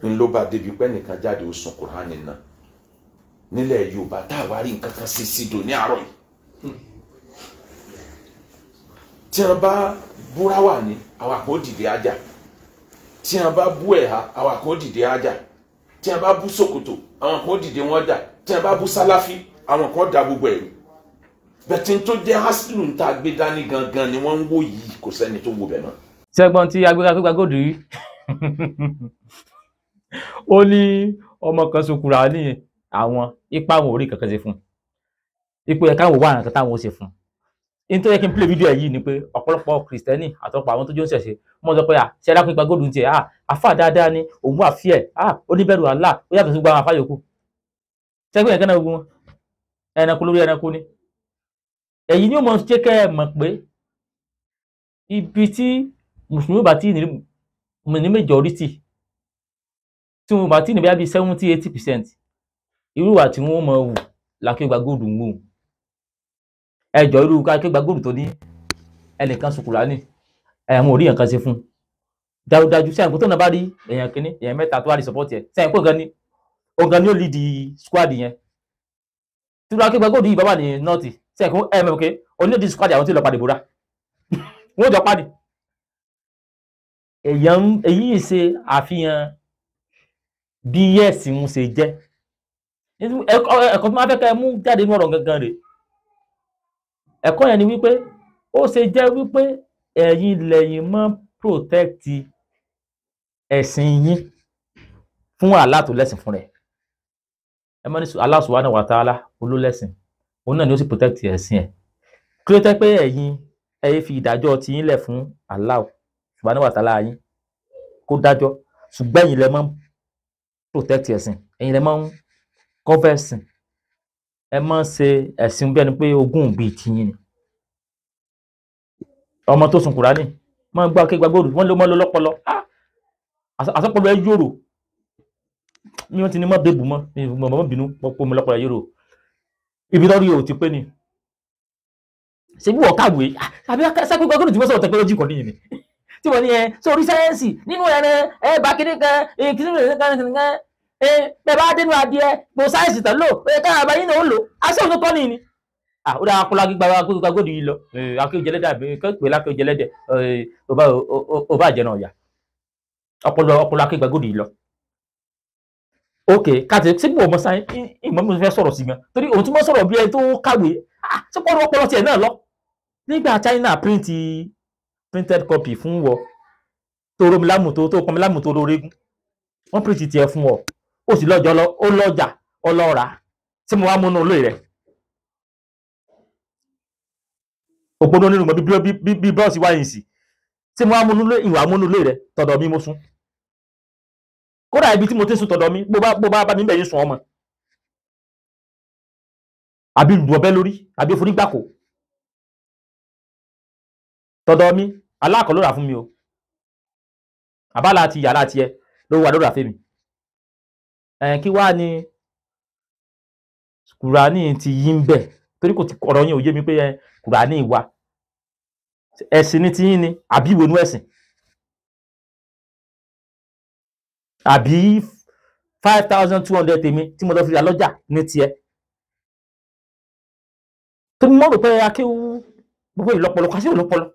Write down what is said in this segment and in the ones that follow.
ń ló bá débi pé nìkan jáde ó sun Kùránì náà nílẹ̀ Yorùbá tá a wá rí nǹkan kan sí sídò ní àárọ̀ yìí tí wọ́n bá búra wà ní àwọn kan ó dìde ajá tí wọ́n bá bú ẹ̀há àwọn kan ó dìde ajá tí wọ́n bá bú ṣòkòtò àwọn kan ó dìde wọ́n dà tí wọ́n bá bú sáláfí àwọn kan ó da gbogbo ẹ̀rù bẹ̀tí tó jẹ́ hásìlù ń ta gbé dání gangan ni wọ́n ń wò yìí kò sẹ́ni tó wo bẹ̀ náà. ṣẹ́gbọ́n tí AkeugbaGoldi rí ó ní ọmọ kan sokùnra ní àwọn ipa àwọn orí kankan ṣe fún ipò ẹ̀ka àwọn wà nǹkan táwọn ó ṣe fún in tó yẹ kí n play fídíò yìí ni pé ọ̀pọ̀lọpọ̀ kìrìsìtẹ́nì àtọ́pọ̀ àwọn tó jẹ́ òṣèṣe wọ́n sọ pé ṣe AkeugbaGoldi ń tiẹ̀ àfà dáadáa ni òun wà fíẹ̀ oníbẹ̀rù Allah ó yàtọ̀ sí gbogbo àwọn àfà yòókù ṣẹ́gbẹ́ yẹn kẹ́nà gbogbo wọn ẹranko lórí ẹranko ni èyí ni ó mọ̀ jẹ́ kẹ́ ẹ mọ̀ pé ibi tí mùsùlùmí bá tí ní majority tí wọ́n bá tí ní bí 70-80% irú wà tí wọ́n mọ̀ wù l'AkeugbaGoldi ń wù ẹjọ́ irú AkeugbaGoldi tó ní ẹnìkan sùkúrà ní ẹ̀wọ̀n orí nǹkan ṣe fún dájúdájú sẹ́yìn kó tó náà bá rí èèyàn kìíní èèyàn mẹ́ta tó wá rí support ẹ̀ sẹ́yìn kó gan ni ó lead squad yẹn tí AkeugbaGoldi yìí bá wà ní north sẹ́yìn kó mẹ́mọ́kẹ́ onídìí squad àwọn tí lọ padì búra wọ́n jọ padì èyí ṣe àfihàn bí yẹ́ẹ̀sì ń ṣe jẹ́ ẹ̀kọ́ tó máa fẹ́ kẹ́ mú jáde ní ọ̀rọ̀ gangan rẹ̀ ẹ̀kọ́ yẹn ni wípé ó ṣe jẹ́ wípé ẹ̀yin lẹ́yìn mọ́ protect ẹ̀sìn yín fún Allah tó lẹ́sìn fún rẹ̀ ẹ mọ́ ní Allah subhanahu wa ta'ala olólẹ́sìn òun náà ni ó sì protect ẹ̀sìn ẹ̀ kí ló tẹ́ pé ẹ̀yin fi ìdájọ́ ti yín lẹ̀ fún Allah subhanahu wa ta'ala yín kó dájọ́ ṣùgbọ́n ẹ̀yin lẹ mọ́ protect ẹ̀sìn ẹ̀yin lẹ mọ́ cover ẹ̀sìn ẹ mọ́ ṣe ẹ̀sìn bí ẹni pé ogún bíi tiyín ni ọmọ tó sun Kùránì mọ́ gbọ́ AkeugbaGoldi wọ́n ló mọ́ lọ lọ́pọlọ àsọpọlọ ẹ yòrò ní wọ́n ti ní mọ́ bébù mọ́ bínú pọ́ mi lọ́pọlọ yòrò ibi lọ́rí ò ti pé ni ṣe bí wọ́n kàwé àbí AkeugbaGoldi tí wọ́n sọ̀rọ̀ technology kan níyìn ni tí wọ́n ní sórí sáyẹ́ǹsì nínú ẹ̀rẹ́ bá kíní kan bẹ́ẹ̀ bá dénú adìẹ gbò sáyẹ́ǹsì tán lò káyà bá yín náà ó lò aṣọ òun tó kọ́ nìyí ni ó dáa kó AkeugbaGoldi yìí lọ akéwòjẹlẹ́dẹ̀ àbí kẹ́pẹ́ lákéwòjẹlẹ́dẹ̀ ó bá jẹ́ náà yà ọpọlọ AkeugbaGoldi yìí lọ. ok káàtì síbò ọmọ sáyẹn ìmọ̀ mi fẹ́ sọ̀rọ̀ sí gan torí òun tún mọ́ sọ̀rọ̀ bí ẹni tó kàwé sọpọlọ ọpọlọ tiẹ̀ náà lọ nígbà China printed copy fún wọ tó romi lámù tó pọnmi lámù tó rórégún wọ́n print tiẹ̀ fún ọ ó sì lọ́jọ́ ó lọ́jà ọlọ́ra tí mo wá múnú olóyè rẹ̀ òpónú nínú mọ̀ bí bọ́ọ̀sì wáyé sí tí mo wá múnú ìwà múnú olóyè rẹ̀ tọ̀dọ̀ mi mo sùn kódà ibi tí mo ti sùn tọ̀dọ̀ mi bó bá mi bẹ̀yìn sùn ọmọ àbí lùbọ̀bẹ́ lórí àbí forígbàkó tọ̀dọ̀ mi aláàkọ́ ló rà fún mi o àbálà àti yàrá àti ẹ ló wà lórí àfẹ́mi kí wá ní Kùránì ti yí ń bẹ̀ torí kò ti ọ̀rọ̀ yín ò yé mi pé Kùránì wà ẹ̀sìn ní ti yín ni àbí ìwé inú ẹ̀sìn àbí 5,200 tèmi tí mo lọ fi ra lọ́jà ní tiẹ̀ tó mọ́ rò pé akéwú gbogbo ìlọpọlọ kásí ìlọpọlọ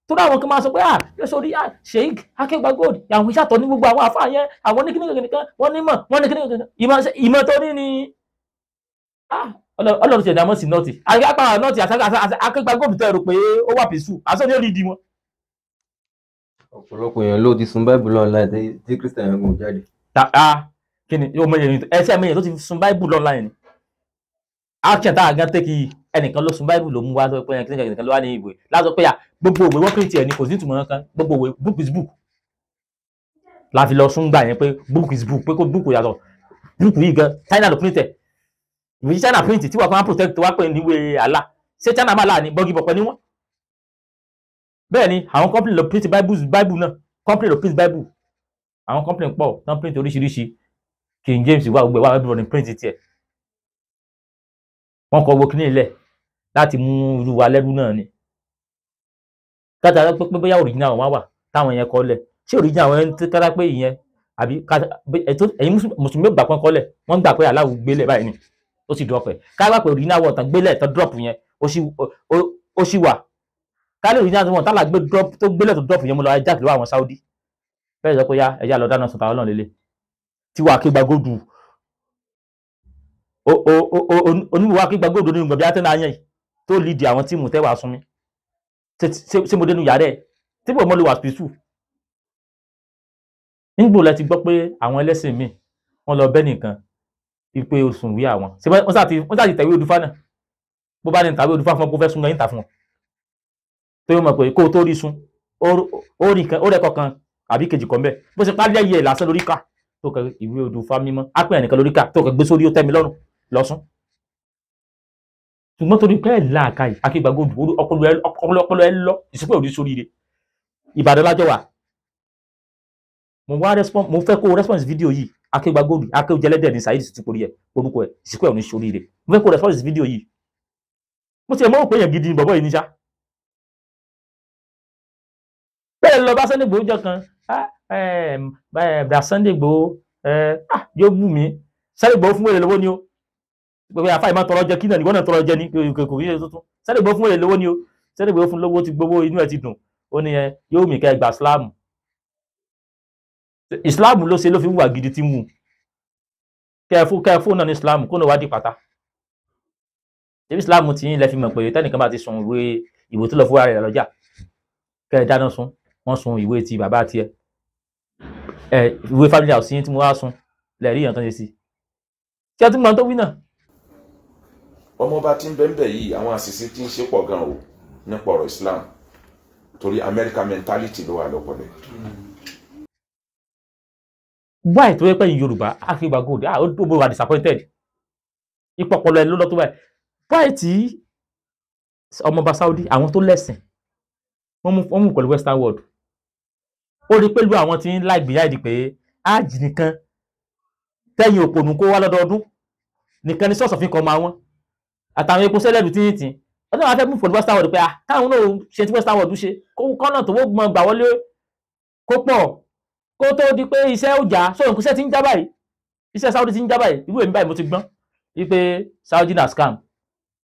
tó dáwọn kan máa sọ pé yóò sọ rí Sheikh AkeugbaGoldi àwọn ìṣàtọ̀ ní gbogbo àwọn àfáà yẹn àwọn ní kíní kankan wọ́n ní mọ̀ wọ́n ní kíní kankan ìmọ̀ tó ní ni ọlọ́run ṣẹ̀dá mọ́ sí nọ́ọ̀tì àgbàpá nọ́ọ̀tì AkeugbaGoldi tẹ́ rò pé ó wà pèsù àṣọ ní ó rí di wọn. ọ̀pọ̀lọpọ̀ èèyàn ló ti sun Bible online tí Christian yẹn kò jáde. kí ni yóò mọ èèyàn ẹsẹ̀ mi èèyàn tó ti sun Bible online ni action tá a gan tẹ́kì ẹnìkan ló sun Bible ló mú wá sọ pé ẹnìkan ló wá ní ìwé láti sọ pé gbogbo ìwé wọ́n print ẹ̀ ní kò sí ìtumọ̀ kan gbogbo ìwé book is book la fi lọ sún gbà yẹn pé book is book pé kó book yàtọ̀ book yìí gan China ló print ẹ̀ ìwé China print tí wọ́n kan protect wá pé níwé Allah ṣé China máa là ní bọ́gì bọ̀pẹ́ níwọ̀n bẹ́ẹ̀ ni àwọn company ló print Bible náà company ló print Bible àwọn company pọ̀ náà print oríṣiríṣi King James wà gbogbo wà everybody print tiẹ̀ wọ́n kọ owó kíní ilẹ̀ láti mú irú wa lẹ́rú náà ni káta pé bóyá original wọn wà táwọn yẹn kọ lẹ̀ ṣé original wọn ti kára pé ìyẹn àbí ẹ̀yin mùsùlùmí gbà pọ́n kọ́lẹ̀ wọ́n gbà pé aláwo gbélé báyìí ni ó sì drop ẹ̀ ká gbà pé original wọ̀ tán gbélé tán drop yẹn ó sì wà ká lè original wọ̀ tán là gbé drop tó gbélé tó drop yẹn mo lọ ajá kìlọ̀ àwọn Saudi bẹ́ẹ̀ sọ pé ya ẹ̀yà lọ dáná sọ̀tà ọlọ́run lélẹ̀ tí wà AkeugbaGoldi oníwò AkeugbaGoldi nínú gbọ̀bí àtẹ́nà ayẹ́ yìí tó lead àwọn tíìmù tẹ́wàá súnmí ṣé mo dénú yàrá ẹ̀ tí bò mọ́ lè wà spiritual nígbò lẹ ti gbọ́ pé àwọn ẹlẹ́sìn míì wọ́n lọ bẹ́ nìkan wípé oṣù wí àwọn wọ́n sá ti tẹ̀wé odúfá náà bó bá ní tàwé odúfá fún ọ kó fẹ́ sún lọ yíntà fún ọ tó yóò mọ̀ pé kó o tó rí sun ó rẹ̀ kọ̀kan àbí kejì kan bẹ́ẹ̀ bó ṣe parí ẹ̀yẹ lásán lórí ká tó kẹ ìwé odúfá mímọ́ á pè ẹnìkan lórí ká tó kẹ gbé sórí ó tẹ́ mi lọ́rùn lọ́sùn ṣùgbọ́n torí pé ẹ̀ láàka yìí AkeugbaGoldi ọpọlọ ẹ lọ ìsìnkú òní sórí rẹ̀ Ìbàdàn lájọ wà mo fẹ́ kó response video yìí AkeugbaGoldi akéwòjẹlẹ́dẹ̀ ní Saheed ti porí ẹ̀ orúkọ ẹ̀ ìsìnkú òní sórí rẹ̀ mo fẹ́ kó response video yìí mo ti ẹ̀ mọ́ pé èèyàn gidi ni bọ̀bọ̀ yìí ní sá bẹ́ẹ̀ lọ bá Sunday Igboho jọ kan bra Sunday Igboho yóò bù mí Sunday Igboho fún wèrè lówó ni ó gbogbo àfáà ìmọ̀ tọrọ jẹ kí náà níwọ̀n náà tọrọ jẹ ní kò kí tuntun Sunday Igboho fún wèrè lówó ni ó Sunday Igboho fún lówó ti gbowó inú ẹ̀ ti dùn ó ní yóò mì kẹ́ gbà Islam ló ṣe ló fi wà gidi tí mú kẹfún náà ní Islam kó náà wá di pátá ṣebí Islam tí yín lẹ fi mọ̀ pé tẹ́nìkan bá ti sun ìwé tó lọ fún ara rẹ̀ lọ́jà kẹ́ ẹ dáná sun wọ́n sun ìwé ti bàbá àti ìwé family house yín tí mo wá sun lẹ́ẹ̀rí èèyàn tó ń ṣe sí kí ẹ tún mọ̀ tó wí náà. ọmọọba tí ń bẹ́ẹ̀ yìí àwọn àṣìṣe tí ń ṣe pọ̀ gan o nípa ọ̀rọ̀ Islam torí American mentality ló wà lọ́pọ̀lọ́. why tó yẹ pé Yorùbá AkeugbaGoldi ó dóbo wà disappointed ìpọpọlọ ẹ ló lọ tó báyìí why tí ọmọọba Saudi àwọn tó lẹ́sìn wọ́n mú pẹ̀lú Western world ó rí pẹ̀lú àwọn tí ń láìgbéyà ìdí pé áàjì nìkan tẹ́yìn òpònú kó wá lọ́dọọdún nìkan ní sọ́ọ̀sọ̀ fi kọ́ máa wọ́n àtàwọn epo sẹ́lẹ̀dù tí ń tì ọdún àwọn afẹ́ mú pẹ̀lú Western world pé káwọn náà ṣe tí Western world ṣe kọ́nà tó wọ́n gbọ́n gbà wọlé kó pọ̀ kó tó di pé iṣẹ́ ó jà sóyún kúṣẹ́ ti ń já báyìí iṣẹ́ Saudi ti ń já báyìí irú èmi báyìí mo ti gbọ́n wípé Saudi na scam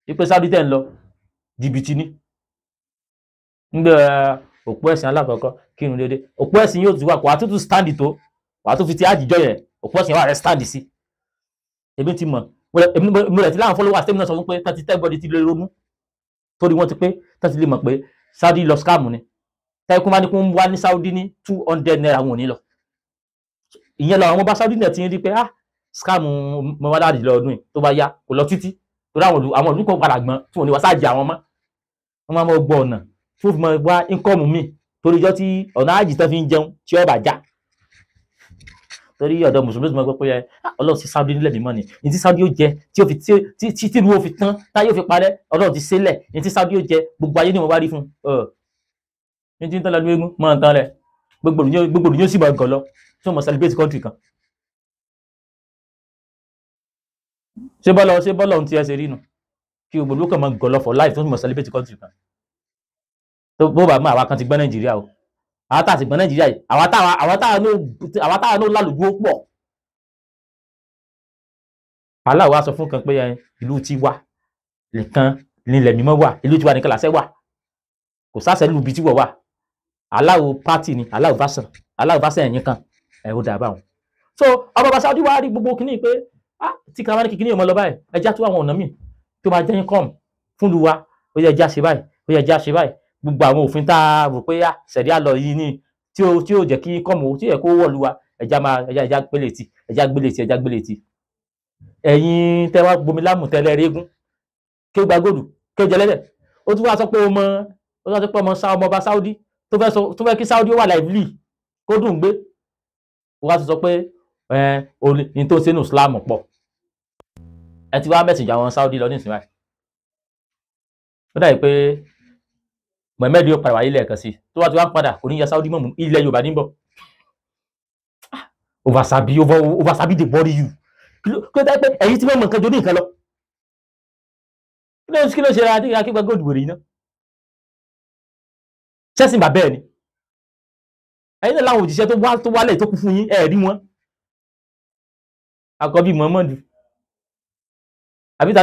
wípé Saudi tẹ̀ ń lọ jìbìtì ni ngbẹ òpó ẹ̀sìn alákọ̀ọ́kọ́ kírun dédé òpó ẹ̀sìn yóò ti wà kó wà tó tún stand tó wà tó fi ti àjíjọ yẹn òpó ẹ̀sìn wà rẹ stand sí ebi ti mọ̀ mo rẹ̀ ti láwọn followers tẹ́mi náà sọ fún pé tàti tẹ́gbọ́dì ti lè ronú torí wọ́n ti pé tàti lè mọ̀ pé Saudi lọ scam ni tẹ́kùn máa ní kó ń wá ní Saudi ní 200 naira wọn ò ní lọ ìyẹn lọ àwọn ọba Saudi náà ti ń rí pé scam mọ́wádàá lọ ọdún yìí tó bá yá kò lọ títí torí àwọn olùkọ́ padà gbọ́n tí wọ́n ní wọ́n sáàjì àwọn mọ́ wọ́n máa mọ́ gbọ́ ọ̀nà tó fi mọ́ wá income mi torí jọ tí ọ̀nà àjì tán fi ń jẹun tí ó bà já torí ọ̀dọ̀ mùsùlùmí tó mọ́ gbọ́ pé ọlọ́run ti Saudi nílẹ̀ mímọ́ ni ní tí Saudi ó jẹ tí ó fi tí ìlú ó fi tán táyé ó fi parẹ́ ọlọ́run ti ṣẹlẹ̀ ní tí Saudi ó jẹ gbogbo ayé ni wọ́n wá rí fún ní tí ń tán lẹ́nu eégún mọ́ ń tán lẹ̀ gbogbo òdùnyó sì mọ̀ gàn lọ tí wọ́n mọ̀ celebrate country kan ṣé bọ́lọ̀ ohun tí ẹ ṣe rí nù kí gbogbo olókàn mọ̀ gàn lọ for life tí wọ́n mọ̀ celebrate country kan bó bá mọ́ àwa kan ti gbọ́n Nàìjíríà o àwọn táà ti gbọ́n Nàìjíríà yìí àwọn táà náà lálùjú ó pọ̀ aláwọ̀ á sọ fún kan pé ìlú ti wà nìkan nílẹ̀ mímọ́ wà ìlú ti wà nìkan làṣẹ wà kò sáṣẹ lùbí tí wọ̀ wà aláwọ̀ pátì ni aláwọ̀ báṣẹ̀ ẹ̀yìn kan ẹ̀rọ dàbà wọn so ọba Saudi wá rí gbogbo kìíní pé tí kàwọn ní kìíní ọmọ lọ báyìí ẹjá tó àwọn ọ̀nà míì tó máa jẹ́ income fún lu wa ó yẹ ẹjá ṣe báyìí ó yẹ ẹjá ṣe báyìí gbogbo àwọn òfin tá a rò pé ṣẹ̀dí àlọ́ yìí ní tí ó jẹ́ kí income tí ó yẹ kó wọ̀ lu wa ẹjá gbélé tì ẹjá gbélé tì ẹ̀yin tẹ́ wá gbomi lámù tẹ́lẹ̀ régún AkeugbaGoldi kéjẹlẹ́dẹ̀ ó tún wá sọ pé ọmọ ọba Saudi tó fẹ́ kí Saudi ó wà lively kó dùn gbé wá sọ pé ní tó sínú Islam pọ̀ ẹ ti wá mẹ́sìnjà àwọn Saudi lọ ní ìsinmi ó dàbí pé Mohammed yóò padà wáyé lẹ́ẹ̀kan sí tó wá ti wá ń padà kò ní ya Saudi mọ̀ ilẹ̀ Yorùbá ní bọ̀ oversabi dey body you kí ló dá pé ẹ̀yin tí wọ́n mọ̀ nǹkan jọ ní nǹkan lọ kí ló ṣe ra AkeugbaGoldi wèrè yìí náà ṣẹ́sìn bàbá ẹ̀ ni ẹ̀yin náà láwọn òjíṣẹ́ tó wálẹ̀ tó kú fún yín rí wọn àkọ́bí Muhammadu àbí ta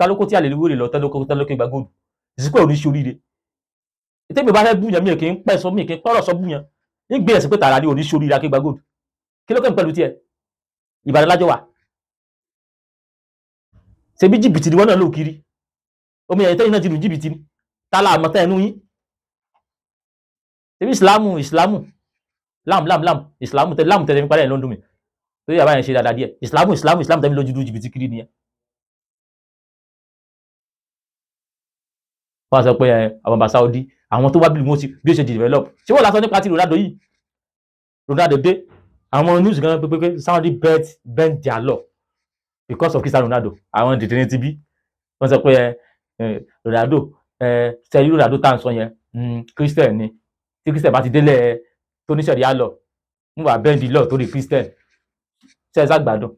ló kó tí a lè wúre lọ ta ló kó AkeugbaGoldi ìsìnkú ò ní ṣe oríire ìtẹ́gbẹ̀ bá fẹ́ búyàn mi kì í pẹ́ sọ mi kì í pọ́rọ̀ sọ búyàn ní gbé ẹ̀sìn pé tààrà ní ò ní ṣe oríire AkeugbaGoldi kí ló kẹ́ pẹ̀lú tiẹ̀ Ìbàdàn lájọ wà ṣe bí jìbìtì ni wọ́n náà lò kiri omi ẹ̀yìn tẹ́yìn náà ti lù jìbìtì ni tálà àmọ́tẹ́ ẹnu yín ṣe bí ìsìlámù ìsìlámù tẹ́lẹ̀ nípa ẹ̀ lọ́dún mi tó yà báyẹn ṣe dáadáa díẹ̀ ìsìlámù tẹ́lẹ̀ lójú lu jìbìtì kiri nìyẹn wọ́n sọ pé àwọn bàbá Saudi àwọn tó wá bí ó ṣe develop ṣé wọ́n lásán nípa ti Ronaldo yìí Ronaldo dé àwọn news gan pé Saudi bend their law because of Cristiano Ronaldo àwọn dìtìrín ti bí wọ́n sọ pé Ronaldo sẹ́yìn Ronaldo tá à ń sọ yẹn Christian ni tí Christian bá ti délẹ̀ tó ní sẹ̀ríà lọ ń wà bend the law torí Christian ṣe é sàgbàdùn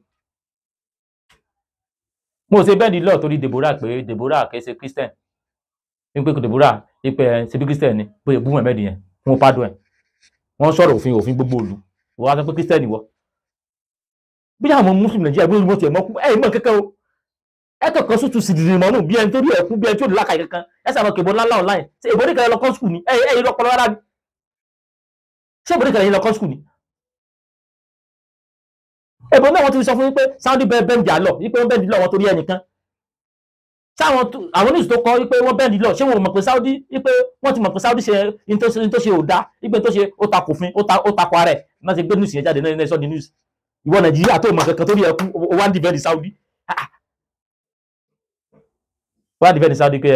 mo ṣe bend the law torí Deborah pé Deborah kì í ṣe Christian ní pé Deborah ipe ṣe bí Christian ni pé ebú Mohammed yẹn wọn pardon ẹ̀ wọ́n sọ̀rọ̀ òfin gbogbo ìlú wọ́n wá sọ pé Christian wọ́ bí àwọn Muslim Nàìjíríà bí wọ́n ti ẹ̀ mọ́ kẹ́kẹ́ o ẹ kọ̀ọ̀kan sùtù sì dìde mọ́nù bí ẹni tó rí ẹ̀kú bí ẹni tó lákàá kankan ẹ sábà kèbó ńlá online ṣe èbó ní kẹrẹ lọ kọ́ skul ni ẹ̀yìn lọ́pọ̀lọ́ rárá ni ṣé èbó ní kẹrẹ yín lọ kọ́ skul ni èbó náà wọ́n ti sọ fún yín pé Saudi bẹ́ẹ̀ jà lọ wípé wọ́n bẹ́ẹ̀ lọ wọn torí ẹnìkan sáwọn àwọn news tó kọ wípé wọ́n bẹ́ẹ̀ lọ ṣé wọn mọ̀ pé Saudi wípé wọ́n ti mọ̀ pé Saudi ṣe ní tó ṣe ò dá wípé tó ṣe ó takò fún ó takò ara ẹ̀ náà ti gbé news yẹn jáde náà sọ di news ìwọ Nàìjíríà tó mọ̀ kankan torí ẹkú ó wá ń dìbẹ́ di Saudi wá dìbẹ́ di Saudi pé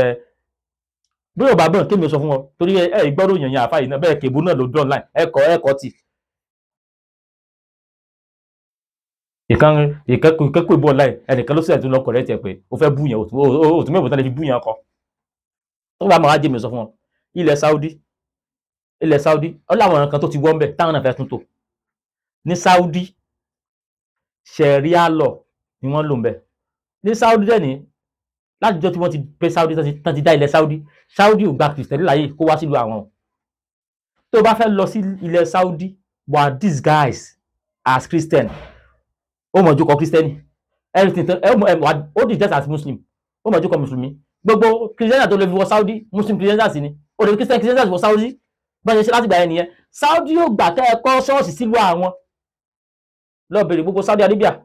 bí yóò bá bọ̀ kémi sọ fún ọ torí ìgbọ́rọ̀ yẹn àfa yìí náà bẹ́ẹ̀ kèbó náà ló dún online ẹ̀kọ́ tì ìkẹ́kọ̀ọ́ ìbò online ẹnìkan ló sẹ̀tún lọ kọ̀rẹ́ tiẹ̀ pé ó fẹ́ bú yẹn òtún mẹ́bùn tán lè fi bú yẹn kọ tó bá máa jẹ́mi sọ fún ọ ilẹ̀ Saudi ó láwọn ọ̀ràn kan tó ti wọ́n bẹ̀ táwọn náà fẹ́ tún tò ní Saudi ṣẹ̀ríà law ni wọ́n lò ń bẹ̀ ní Saudi dẹ́ni láti jọ tí wọ́n ti pé Saudi tán ti dá ilẹ̀ Saudi ò gba Kristẹni láyè kó wá sílùú àwọn tó bá fẹ́ lọ sí ilẹ̀ Saudi were these guys as Christian ó mọ̀ jókòó Kristẹni everything ó di just as Muslim ó mọ̀ jókòó Mùsùlùmí gbogbo Kristẹni tó lè fi wọ Saudi Muslim Kristẹni sì ni ó lè fi Kristẹni wọ Saudi bọ́n ṣe láti gbà yẹn nìyẹn Saudi ò gbà kẹ́ ẹ kọ́ ṣọ́ọ̀ṣì sílùú àwọn lọ bèrè gbogbo Saudi Arabia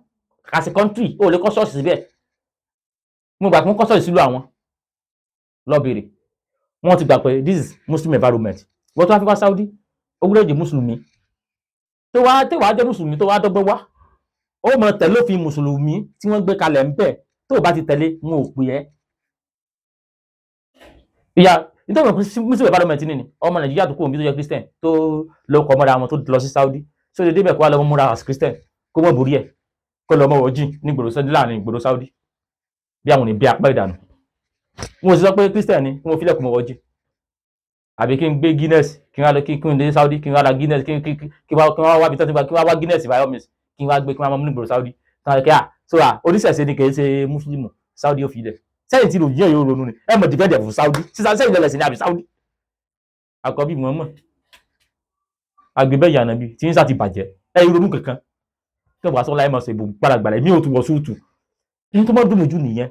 as a country ó lè kọ́ ṣọ́ọ̀ṣì síbẹ̀ mo gbà fún kọ́sọ̀ ìsílù àwọn lọ́bìrì wọ́n ti gbà pé this is Muslim environment wọ́n tó wá fi wá Saudi orílẹ̀-èdè mùsùlùmí tó wá jẹ́ mùsùlùmí tó wá dọ́gbọ́n wá ó mọ tẹ̀lé òfin mùsùlùmí tí wọ́n gbé kalẹ̀ ń bẹ̀ tó bá ti tẹ̀lé wọn ò pè ẹ́ ìyá nítorí Muslim environment ni ọmọ Nàìjíríà tó kó omi tó jẹ́ Christian tó lọ kọ́ mọ́ra wọn tó lọ sí Saudi so lè débẹ̀ kó wá lọ́mọ múra as Christian kó mọ̀ borí ẹ̀ kó lọ́mọ wọ́jì ní ìgboro Saudi bí àwọn ìbí apá ìdànù wọn ò sì sọ pé Christian ni wọn fi lẹ̀kùn mọ́wọ́jì àbí kí n gbé Guinness kí n wá lọ kí n dé Saudi kí n wá ra Guinness kí wọ́n wá bí tọ́sí kí wọ́n wá Guinness by all means kí n wá gbé kí wọ́n máa mú nígboro Saudi oníṣẹ̀ṣe ni kì í ṣe Muslim Saudi ò fi ilẹ̀ sẹ́yìn tí ròyìn yóò ronú ni ẹ mọ̀ dìbẹ́ndẹ̀ fún Saudi sẹ́yìn lẹ́lẹ̀ sí ní àbí Saudi àkọ́bí Muhammad agbègbè ìyànà bíi tí ń sá ti bàjẹ́ ẹ ronú kankan kí wọ́n sọ láì mọ̀ ṣe ìbò gbàlagbàlà èmi ò tún wọ súùtù ní tó mọ́ dùn mí jù nìyẹn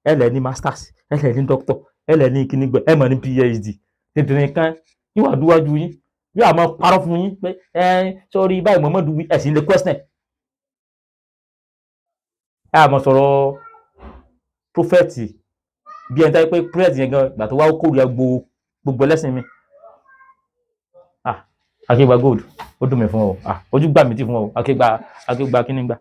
ẹ lẹ̀ ní masters ẹ lẹ̀ ní doctor ẹ lẹ̀ ní kíní gbẹ ẹ mọ̀ ní PhD tètè kan yóò àdúwájú yín yóò àmọ́ parọ́ fún yín pé sọrí báyìí Muhammadu wí ẹ̀sìn lè question ẹ àmọ́ sọ̀rọ̀ prophet bí ẹni táyé pé prophet yẹn gan gbà tó wá kórìíra gbogbo ẹlẹ́sìn mi AkeugbaGoldi ó dùn mí fún ọ ojú gbà mí tì fún ọ Akeugba kíní gbà.